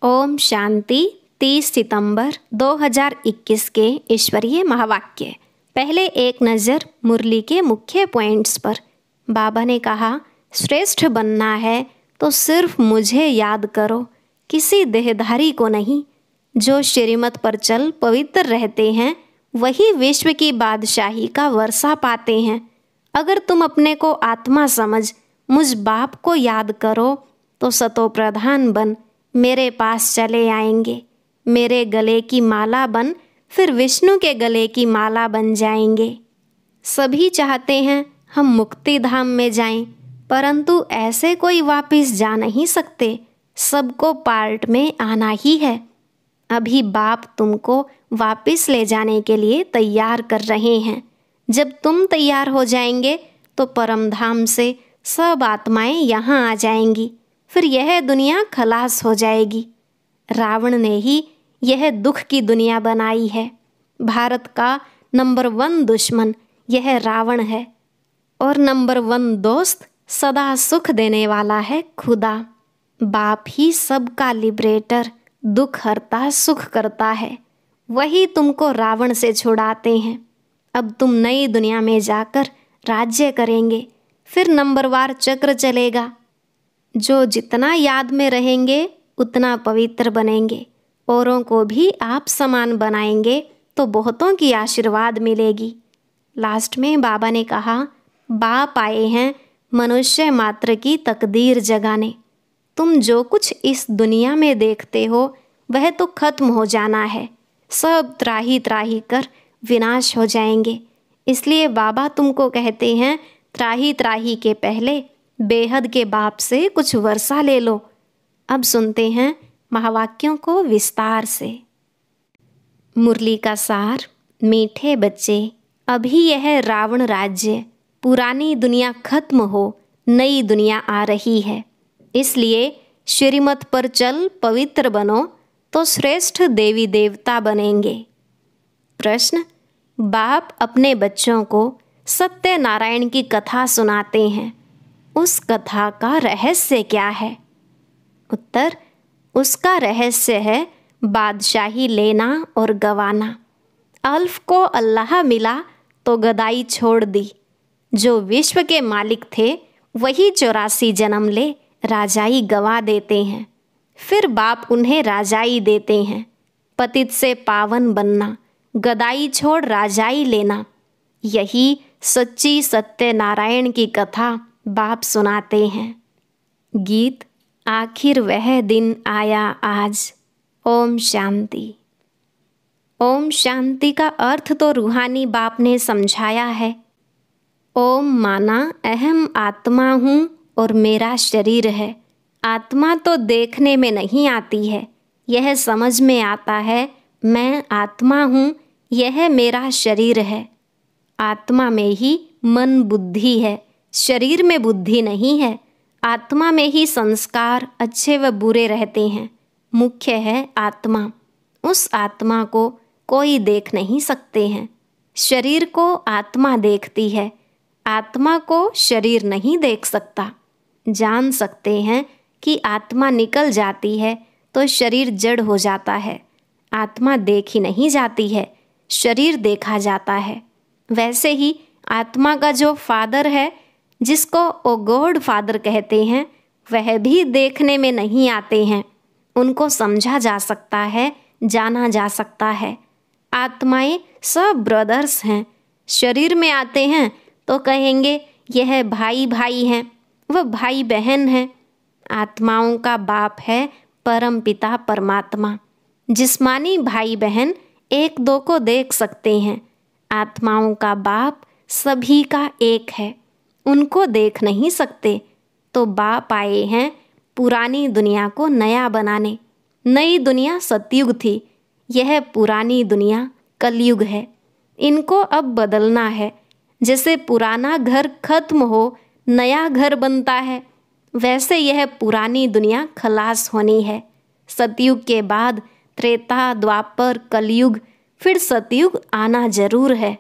ओम शांति। 30 सितंबर 2021 के ईश्वरीय महावाक्य। पहले एक नज़र मुरली के मुख्य पॉइंट्स पर। बाबा ने कहा, श्रेष्ठ बनना है तो सिर्फ मुझे याद करो, किसी देहधारी को नहीं। जो श्रीमत पर चल पवित्र रहते हैं वही विश्व की बादशाही का वर्षा पाते हैं। अगर तुम अपने को आत्मा समझ मुझ बाप को याद करो तो सतो प्रधान बन मेरे पास चले आएंगे। मेरे गले की माला बन फिर विष्णु के गले की माला बन जाएंगे। सभी चाहते हैं हम मुक्ति धाम में जाएं, परंतु ऐसे कोई वापस जा नहीं सकते। सबको पार्ट में आना ही है। अभी बाप तुमको वापस ले जाने के लिए तैयार कर रहे हैं। जब तुम तैयार हो जाएंगे तो परम धाम से सब आत्माएं यहाँ आ जाएंगी। फिर यह दुनिया खलास हो जाएगी। रावण ने ही यह दुख की दुनिया बनाई है। भारत का नंबर 1 दुश्मन यह रावण है और नंबर 1 दोस्त सदा सुख देने वाला है खुदा। बाप ही सबका लिबरेटर, दुख हरता सुख करता है। वही तुमको रावण से छुड़ाते हैं। अब तुम नई दुनिया में जाकर राज्य करेंगे। फिर नंबरवार चक्र चलेगा। जो जितना याद में रहेंगे उतना पवित्र बनेंगे। औरों को भी आप समान बनाएंगे तो बहुतों की आशीर्वाद मिलेगी। लास्ट में बाबा ने कहा, बाप आए हैं मनुष्य मात्र की तकदीर जगाने। तुम जो कुछ इस दुनिया में देखते हो वह तो खत्म हो जाना है। सब त्राही त्राही कर विनाश हो जाएंगे। इसलिए बाबा तुमको कहते हैं, त्राही त्राही के पहले बेहद के बाप से कुछ वर्षा ले लो। अब सुनते हैं महावाक्यों को विस्तार से। मुरली का सार। मीठे बच्चे, अभी यह रावण राज्य, पुरानी दुनिया खत्म हो, नई दुनिया आ रही है। इसलिए श्रीमत पर चल पवित्र बनो तो श्रेष्ठ देवी देवता बनेंगे। प्रश्न, बाप अपने बच्चों को सत्यनारायण की कथा सुनाते हैं। उस कथा का रहस्य क्या है? उत्तर, उसका रहस्य है बादशाही लेना और गवाना। अल्फ को अल्लाह मिला तो गदाई छोड़ दी। जो विश्व के मालिक थे वही 84 जन्म ले राजाई गवा देते हैं। फिर बाप उन्हें राजाई देते हैं। पतित से पावन बनना, गदाई छोड़ राजाई लेना, यही सच्ची सत्यनारायण की कथा बाप सुनाते हैं। गीत। आखिर वह दिन आया आज। ओम शांति। ओम शांति का अर्थ तो रूहानी बाप ने समझाया है। ओम माना अहम आत्मा हूँ और मेरा शरीर है। आत्मा तो देखने में नहीं आती है, यह समझ में आता है मैं आत्मा हूँ, यह मेरा शरीर है। आत्मा में ही मन बुद्धि है, शरीर में बुद्धि नहीं है। आत्मा में ही संस्कार अच्छे व बुरे रहते हैं। मुख्य है आत्मा। उस आत्मा को कोई देख नहीं सकते हैं। शरीर को आत्मा देखती है, आत्मा को शरीर नहीं देख सकता। जान सकते हैं कि आत्मा निकल जाती है तो शरीर जड़ हो जाता है। आत्मा देखी नहीं जाती है, शरीर देखा जाता है। वैसे ही आत्मा का जो फादर है, जिसको ओ गॉड फादर कहते हैं, वह भी देखने में नहीं आते हैं। उनको समझा जा सकता है, जाना जा सकता है। आत्माएं सब ब्रदर्स हैं। शरीर में आते हैं तो कहेंगे यह भाई भाई हैं, वह भाई बहन हैं। आत्माओं का बाप है परम पिता परमात्मा। जिस्मानी भाई बहन एक दो को देख सकते हैं। आत्माओं का बाप सभी का एक है, उनको देख नहीं सकते। तो बाप आए हैं पुरानी दुनिया को नया बनाने। नई दुनिया सतयुग थी, यह पुरानी दुनिया कलयुग है। इनको अब बदलना है। जैसे पुराना घर खत्म हो नया घर बनता है, वैसे यह पुरानी दुनिया खलास होनी है। सतयुग के बाद त्रेता, द्वापर, कलयुग, फिर सतयुग आना जरूर है।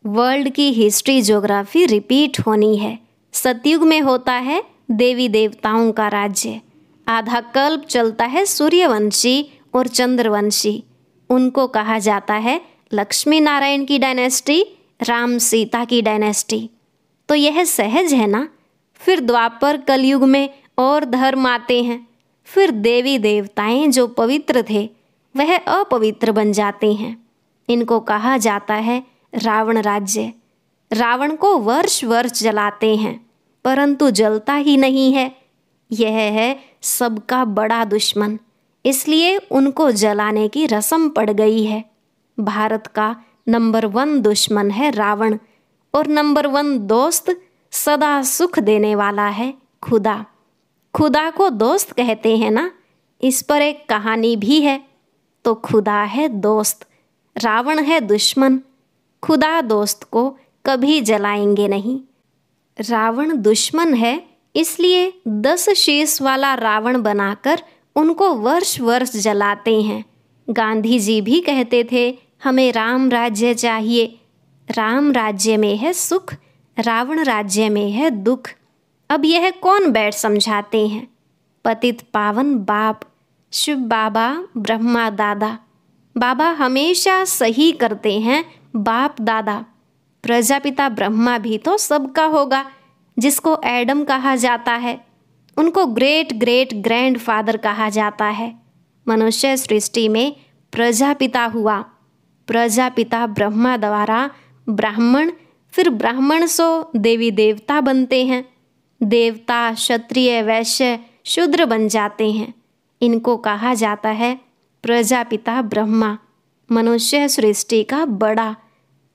वर्ल्ड की हिस्ट्री ज्योग्राफी रिपीट होनी है। सतयुग में होता है देवी देवताओं का राज्य। आधा कल्प चलता है सूर्यवंशी और चंद्रवंशी। उनको कहा जाता है लक्ष्मी नारायण की डायनेस्टी, राम सीता की डायनेस्टी। तो यह सहज है ना। फिर द्वापर कलयुग में और धर्म आते हैं। फिर देवी देवताएं जो पवित्र थे वह अपवित्र बन जाते हैं। इनको कहा जाता है रावण राज्य। रावण को वर्ष वर्ष जलाते हैं परंतु जलता ही नहीं है। यह है सबका बड़ा दुश्मन, इसलिए उनको जलाने की रस्म पड़ गई है। भारत का नंबर 1 दुश्मन है रावण और नंबर 1 दोस्त सदा सुख देने वाला है खुदा। खुदा को दोस्त कहते हैं ना, इस पर एक कहानी भी है। तो खुदा है दोस्त, रावण है दुश्मन। खुदा दोस्त को कभी जलाएंगे नहीं। रावण दुश्मन है, इसलिए 10 शीश वाला रावण बनाकर उनको वर्ष वर्ष जलाते हैं। गांधी जी भी कहते थे हमें राम राज्य चाहिए। राम राज्य में है सुख, रावण राज्य में है दुख। अब यह कौन बैठ समझाते हैं? पतित पावन बाप, शिव बाबा, ब्रह्मा दादा। बाबा हमेशा सही करते हैं, बाप दादा। प्रजापिता ब्रह्मा भी तो सबका होगा, जिसको एडम कहा जाता है। उनको ग्रेट ग्रेट ग्रैंड फादर कहा जाता है। मनुष्य सृष्टि में प्रजापिता हुआ। प्रजापिता ब्रह्मा द्वारा ब्राह्मण, फिर ब्राह्मण सो देवी देवता बनते हैं। देवता क्षत्रिय वैश्य शूद्र बन जाते हैं। इनको कहा जाता है प्रजापिता ब्रह्मा, मनुष्य सृष्टि का बड़ा।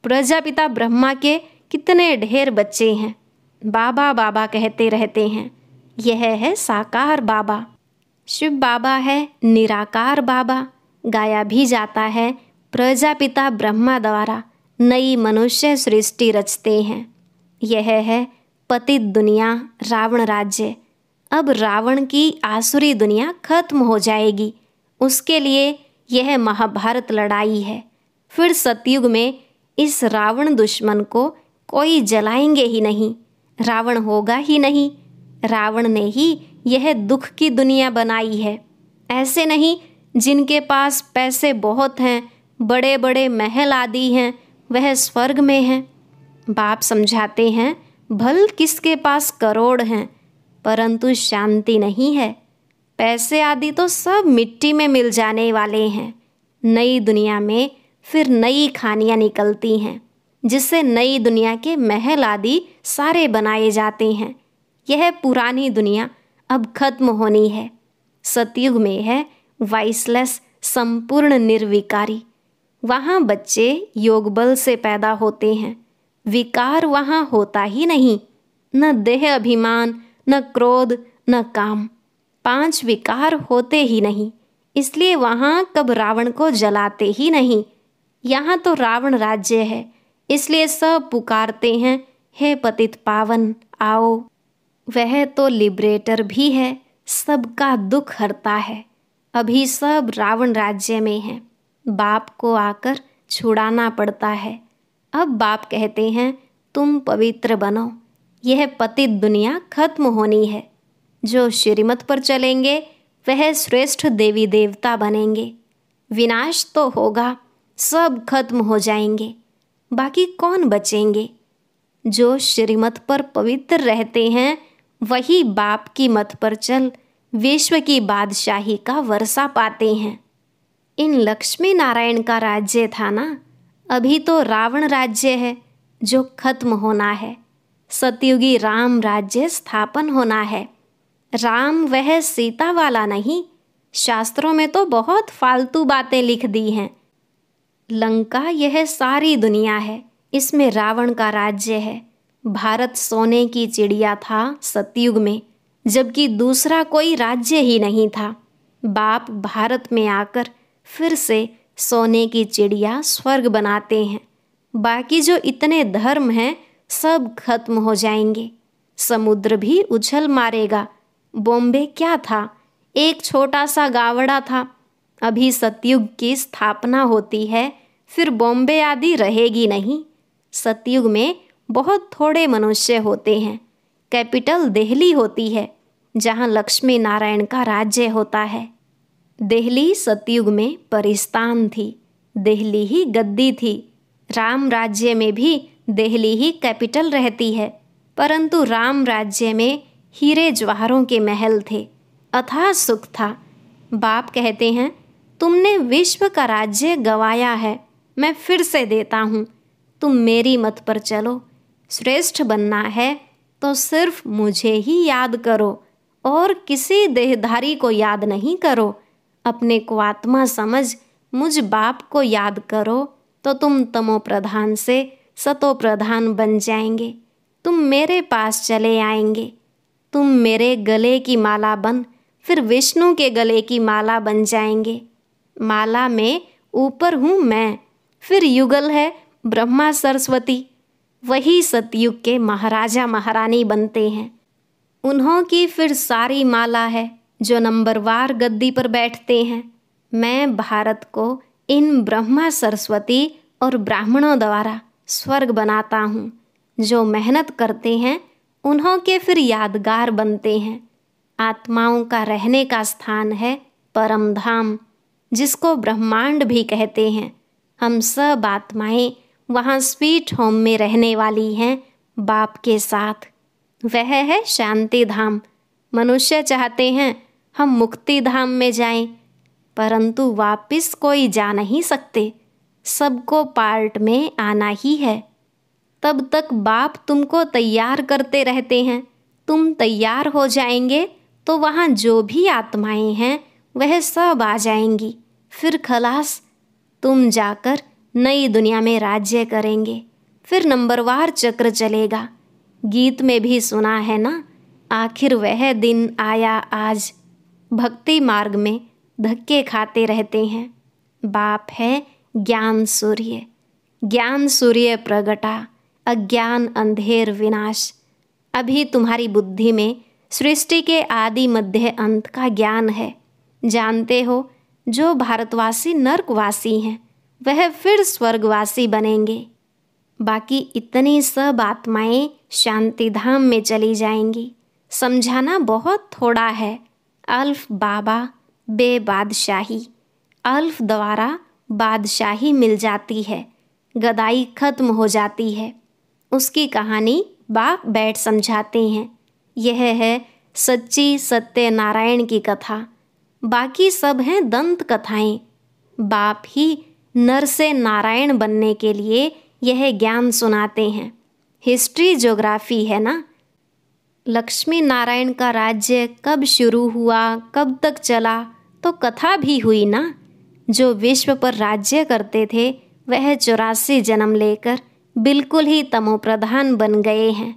प्रजापिता ब्रह्मा के कितने ढेर बच्चे हैं। बाबा बाबा कहते रहते हैं। यह है साकार बाबा। शिव बाबा है निराकार बाबा। गाया भी जाता है प्रजापिता ब्रह्मा द्वारा नई मनुष्य सृष्टि रचते हैं। यह है पतित दुनिया, रावण राज्य। अब रावण की आसुरी दुनिया खत्म हो जाएगी। उसके लिए यह महाभारत लड़ाई है। फिर सतयुग में इस रावण दुश्मन को कोई जलाएंगे ही नहीं। रावण होगा ही नहीं। रावण ने ही यह दुख की दुनिया बनाई है। ऐसे नहीं जिनके पास पैसे बहुत हैं, बड़े बड़े महल आदि हैं, वह स्वर्ग में हैं। बाप समझाते हैं भल किसके पास करोड़ हैं परंतु शांति नहीं है। पैसे आदि तो सब मिट्टी में मिल जाने वाले हैं। नई दुनिया में फिर नई खानियाँ निकलती हैं, जिससे नई दुनिया के महल आदि सारे बनाए जाते हैं। यह पुरानी दुनिया अब खत्म होनी है। सतयुग में है वाइसलेस, संपूर्ण निर्विकारी। वहाँ बच्चे योग बल से पैदा होते हैं। विकार वहाँ होता ही नहीं। न देह अभिमान, न क्रोध, न काम। 5 विकार होते ही नहीं। इसलिए वहाँ कब रावण को जलाते ही नहीं। यहाँ तो रावण राज्य है, इसलिए सब पुकारते हैं हे पतित पावन आओ। वह तो लिबरेटर भी है, सबका दुख हरता है। अभी सब रावण राज्य में है। बाप को आकर छुड़ाना पड़ता है। अब बाप कहते हैं तुम पवित्र बनो। यह पतित दुनिया खत्म होनी है। जो श्रीमत पर चलेंगे वह श्रेष्ठ देवी देवता बनेंगे। विनाश तो होगा, सब खत्म हो जाएंगे। बाकी कौन बचेंगे? जो श्रीमत पर पवित्र रहते हैं वही बाप की मत पर चल विश्व की बादशाही का वर्षा पाते हैं। इन लक्ष्मी नारायण का राज्य था ना, अभी तो रावण राज्य है जो खत्म होना है। सतयुगी राम राज्य स्थापन होना है। राम वह सीता वाला नहीं। शास्त्रों में तो बहुत फालतू बातें लिख दी हैं। लंका यह सारी दुनिया है, इसमें रावण का राज्य है। भारत सोने की चिड़िया था सतयुग में, जबकि दूसरा कोई राज्य ही नहीं था। बाप भारत में आकर फिर से सोने की चिड़िया स्वर्ग बनाते हैं। बाकी जो इतने धर्म हैं सब खत्म हो जाएंगे। समुद्र भी उछल मारेगा। बॉम्बे क्या था? एक छोटा सा गावड़ा था। अभी सतयुग की स्थापना होती है, फिर बॉम्बे आदि रहेगी नहीं। सतयुग में बहुत थोड़े मनुष्य होते हैं। कैपिटल दिल्ली होती है, जहाँ लक्ष्मी नारायण का राज्य होता है। दिल्ली सतयुग में परिस्तान थी, दिल्ली ही गद्दी थी। राम राज्य में भी दिल्ली ही कैपिटल रहती है, परंतु राम राज्य में हीरे जवाहरों के महल थे, अथाह सुख था। बाप कहते हैं, तुमने विश्व का राज्य गंवाया है, मैं फिर से देता हूँ, तुम मेरी मत पर चलो। श्रेष्ठ बनना है तो सिर्फ मुझे ही याद करो और किसी देहधारी को याद नहीं करो। अपने को आत्मा समझ मुझ बाप को याद करो तो तुम तमो प्रधान से सतो प्रधान बन जाएंगे। तुम मेरे पास चले आएंगे। तुम मेरे गले की माला बन फिर विष्णु के गले की माला बन जाएंगे। माला में ऊपर हूँ मैं, फिर युगल है ब्रह्मा सरस्वती। वही सतयुग के महाराजा महारानी बनते हैं। उन्हों की फिर सारी माला है जो नंबरवार गद्दी पर बैठते हैं। मैं भारत को इन ब्रह्मा सरस्वती और ब्राह्मणों द्वारा स्वर्ग बनाता हूँ। जो मेहनत करते हैं उन्हों के फिर यादगार बनते हैं। आत्माओं का रहने का स्थान है परम धाम, जिसको ब्रह्मांड भी कहते हैं। हम सब आत्माएं वहाँ स्वीट होम में रहने वाली हैं बाप के साथ। वह है शांति धाम। मनुष्य चाहते हैं हम मुक्ति धाम में जाएं, परंतु वापिस कोई जा नहीं सकते। सबको पार्ट में आना ही है। तब तक बाप तुमको तैयार करते रहते हैं। तुम तैयार हो जाएंगे तो वहाँ जो भी आत्माएं हैं वह सब आ जाएंगी। फिर खलास, तुम जाकर नई दुनिया में राज्य करेंगे। फिर नंबरवार चक्र चलेगा। गीत में भी सुना है ना, आखिर वह दिन आया आज। भक्ति मार्ग में धक्के खाते रहते हैं। बाप है ज्ञान सूर्य, ज्ञान सूर्य प्रगटा, अज्ञान अंधेर विनाश। अभी तुम्हारी बुद्धि में सृष्टि के आदि मध्य अंत का ज्ञान है। जानते हो, जो भारतवासी नर्कवासी हैं वह फिर स्वर्गवासी बनेंगे। बाकी इतनी सब आत्माएं शांति धाम में चली जाएंगी। समझाना बहुत थोड़ा है। अल्फ बाबा बे बादशाही, अल्फ द्वारा बादशाही मिल जाती है, गदाई खत्म हो जाती है। उसकी कहानी बाप बैठ समझाते हैं। यह है सच्ची सत्यनारायण की कथा। बाकी सब हैं दंत कथाएं। बाप ही नर से नारायण बनने के लिए यह ज्ञान सुनाते हैं। हिस्ट्री ज्योग्राफी है ना। लक्ष्मी नारायण का राज्य कब शुरू हुआ, कब तक चला, तो कथा भी हुई ना। जो विश्व पर राज्य करते थे वह 84 जन्म लेकर बिल्कुल ही तमोप्रधान बन गए हैं।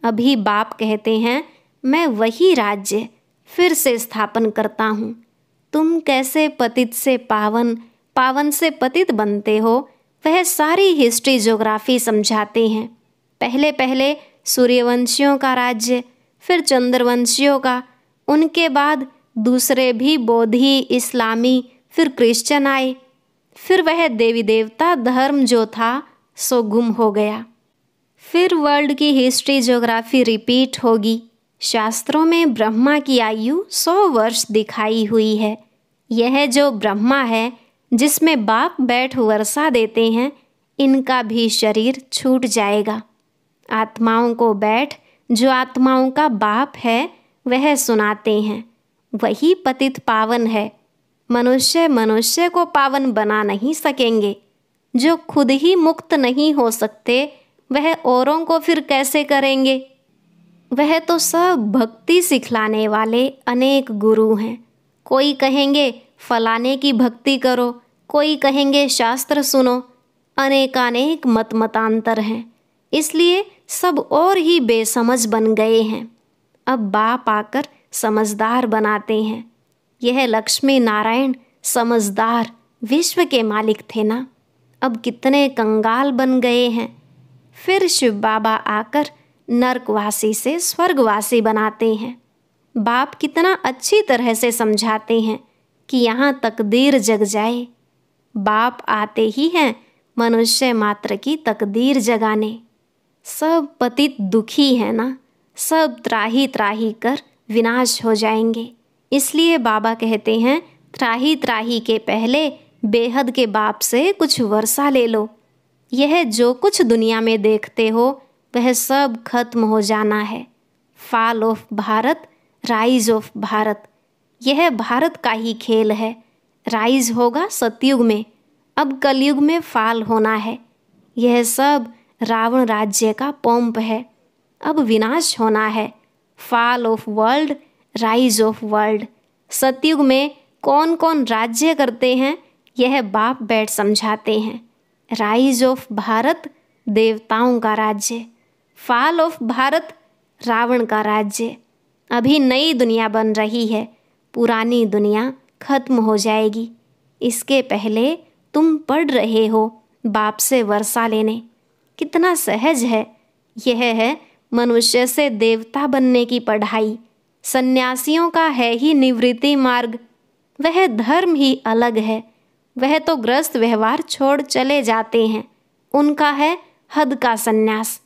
अभी बाप कहते हैं, मैं वही राज्य फिर से स्थापन करता हूँ। तुम कैसे पतित से पावन, पावन से पतित बनते हो, वह सारी हिस्ट्री ज्योग्राफी समझाते हैं। पहले पहले सूर्यवंशियों का राज्य, फिर चंद्रवंशियों का, उनके बाद दूसरे भी बौद्धि, इस्लामी, फिर क्रिश्चियन आए। फिर वह देवी देवता धर्म जो था सो गुम हो गया। फिर वर्ल्ड की हिस्ट्री ज्योग्राफी रिपीट होगी। शास्त्रों में ब्रह्मा की आयु 100 वर्ष दिखाई हुई है। यह जो ब्रह्मा है जिसमें बाप बैठ वर्षा देते हैं, इनका भी शरीर छूट जाएगा। आत्माओं को बैठ जो आत्माओं का बाप है वह सुनाते हैं। वही पतित पावन है। मनुष्य मनुष्य को पावन बना नहीं सकेंगे। जो खुद ही मुक्त नहीं हो सकते वह औरों को फिर कैसे करेंगे। वह तो सब भक्ति सिखलाने वाले अनेक गुरु हैं। कोई कहेंगे फलाने की भक्ति करो, कोई कहेंगे शास्त्र सुनो। अनेकानेक मत मतांतर हैं, इसलिए सब और ही बेसमझ बन गए हैं। अब बाप आकर समझदार बनाते हैं। यह लक्ष्मी नारायण समझदार विश्व के मालिक थे ना। अब कितने कंगाल बन गए हैं। फिर शिव बाबा आकर नरकवासी से स्वर्गवासी बनाते हैं। बाप कितना अच्छी तरह से समझाते हैं कि यहाँ तकदीर जग जाए। बाप आते ही हैं मनुष्य मात्र की तकदीर जगाने। सब पतित दुखी है ना, सब त्राही त्राही कर विनाश हो जाएंगे। इसलिए बाबा कहते हैं, त्राही त्राही के पहले बेहद के बाप से कुछ वर्षा ले लो। यह जो कुछ दुनिया में देखते हो वह सब खत्म हो जाना है। Fall of Bharat, rise of Bharat, यह भारत का ही खेल है। राइज होगा सतयुग में, अब कलयुग में फॉल होना है। यह सब रावण राज्य का पोंप है, अब विनाश होना है। Fall of world, rise of world, सतयुग में कौन कौन राज्य करते हैं यह बाप बैठ समझाते हैं। राइज ऑफ भारत, देवताओं का राज्य। फॉल ऑफ भारत, रावण का राज्य। अभी नई दुनिया बन रही है, पुरानी दुनिया खत्म हो जाएगी। इसके पहले तुम पढ़ रहे हो बाप से वर्षा लेने। कितना सहज है। यह है मनुष्य से देवता बनने की पढ़ाई। सन्यासियों का है ही निवृत्ति मार्ग, वह धर्म ही अलग है। वह तो ग्रस्त व्यवहार छोड़ चले जाते हैं, उनका है हद का सन्यास।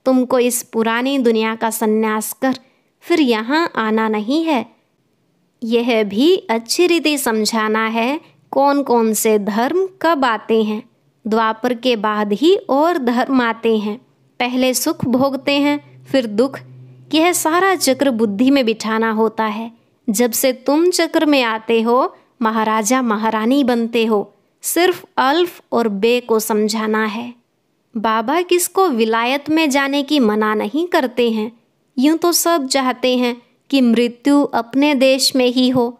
तुमको इस पुरानी दुनिया का सन्यास कर फिर यहाँ आना नहीं है। यह भी अच्छी रीति समझाना है कौन कौन से धर्म कब आते हैं। द्वापर के बाद ही और धर्म आते हैं। पहले सुख भोगते हैं फिर दुख। यह सारा चक्र बुद्धि में बिठाना होता है। जब से तुम चक्र में आते हो महाराजा महारानी बनते हो। सिर्फ अल्फ और बे को समझाना है। बाबा किसको विलायत में जाने की मना नहीं करते हैं। यूं तो सब चाहते हैं कि मृत्यु अपने देश में ही हो।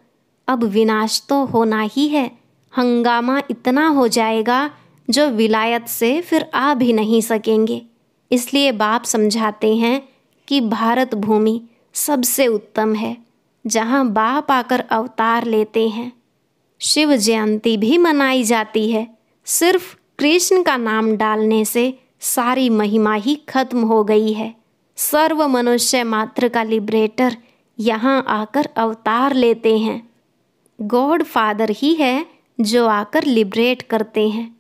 अब विनाश तो होना ही है। हंगामा इतना हो जाएगा जो विलायत से फिर आ भी नहीं सकेंगे। इसलिए बाप समझाते हैं कि भारत भूमि सबसे उत्तम है, जहाँ बाप आकर अवतार लेते हैं। शिव जयंती भी मनाई जाती है। सिर्फ कृष्ण का नाम डालने से सारी महिमा ही खत्म हो गई है। सर्व मनुष्य मात्र का लिबरेटर यहाँ आकर अवतार लेते हैं। गॉड फादर ही है जो आकर लिबरेट करते हैं।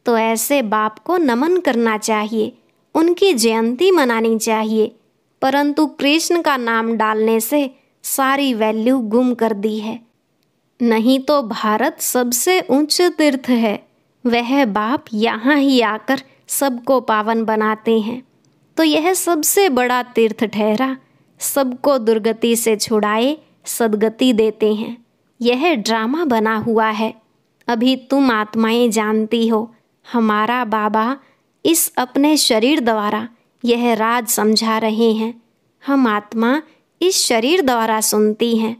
तो ऐसे बाप को नमन करना चाहिए, उनकी जयंती मनानी चाहिए। परंतु कृष्ण का नाम डालने से सारी वैल्यू गुम कर दी है। नहीं तो भारत सबसे उच्च तीर्थ है। वह बाप यहाँ ही आकर सबको पावन बनाते हैं। तो यह सबसे बड़ा तीर्थ ठहरा। सबको दुर्गति से छुड़ाए सदगति देते हैं। यह ड्रामा बना हुआ है। अभी तुम आत्माएं जानती हो, हमारा बाबा इस अपने शरीर द्वारा यह राज समझा रहे हैं। हम आत्मा इस शरीर द्वारा सुनती हैं।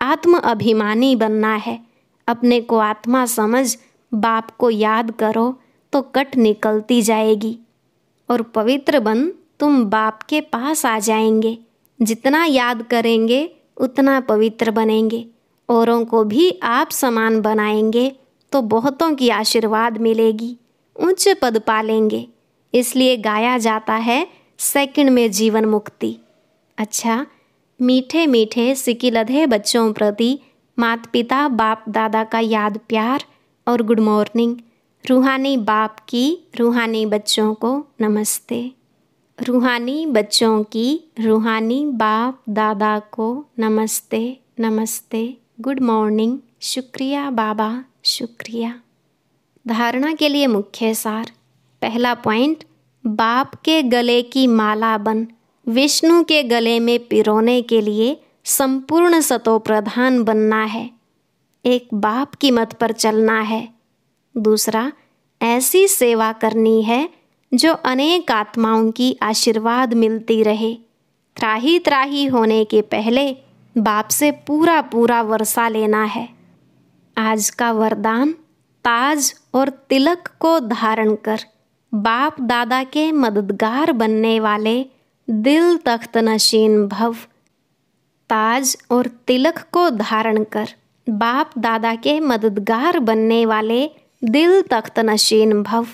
आत्म अभिमानी बनना है। अपने को आत्मा समझ बाप को याद करो तो कट निकलती जाएगी और पवित्र बन तुम बाप के पास आ जाएंगे। जितना याद करेंगे उतना पवित्र बनेंगे। औरों को भी आप समान बनाएंगे तो बहुतों की आशीर्वाद मिलेगी, उच्च पद पालेंगे। इसलिए गाया जाता है सेकंड में जीवन मुक्ति। अच्छा, मीठे मीठे सिकिलधे बच्चों प्रति माता पिता बाप दादा का याद प्यार और गुड मॉर्निंग। रूहानी बाप की रूहानी बच्चों को नमस्ते। रूहानी बच्चों की रूहानी बाप दादा को नमस्ते नमस्ते, गुड मॉर्निंग। शुक्रिया बाबा, शुक्रिया। धारणा के लिए मुख्य सार। पहला पॉइंट, बाप के गले की माला बन विष्णु के गले में पिरोने के लिए संपूर्ण सतोप्रधान बनना है। एक बाप की मत पर चलना है। दूसरा, ऐसी सेवा करनी है जो अनेक आत्माओं की आशीर्वाद मिलती रहे। त्राही त्राही होने के पहले बाप से पूरा पूरा वर्षा लेना है। आज का वरदान, ताज और तिलक को धारण कर बाप दादा के मददगार बनने वाले दिल तख्त नशीन भव। ताज और तिलक को धारण कर बाप दादा के मददगार बनने वाले दिल तख्त नशीन भव।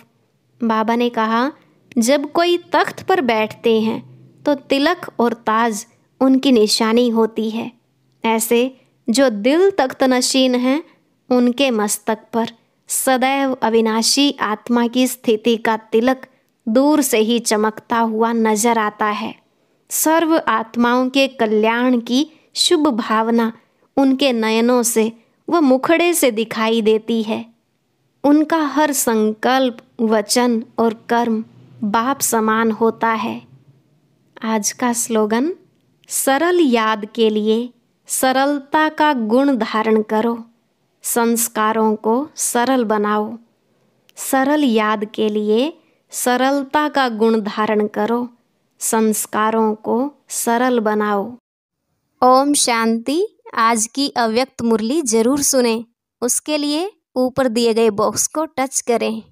बाबा ने कहा, जब कोई तख्त पर बैठते हैं तो तिलक और ताज उनकी निशानी होती है। ऐसे जो दिल तख्त नशीन हैं उनके मस्तक पर सदैव अविनाशी आत्मा की स्थिति का तिलक दूर से ही चमकता हुआ नजर आता है। सर्व आत्माओं के कल्याण की शुभ भावना उनके नयनों से व मुखड़े से दिखाई देती है। उनका हर संकल्प, वचन और कर्म बाप समान होता है। आज का स्लोगन, सरल याद के लिए सरलता का गुण धारण करो, संस्कारों को सरल बनाओ। सरल याद के लिए सरलता का गुण धारण करो, संस्कारों को सरल बनाओ। ओम शांति। आज की अव्यक्त मुरली जरूर सुने। उसके लिए ऊपर दिए गए बॉक्स को टच करें।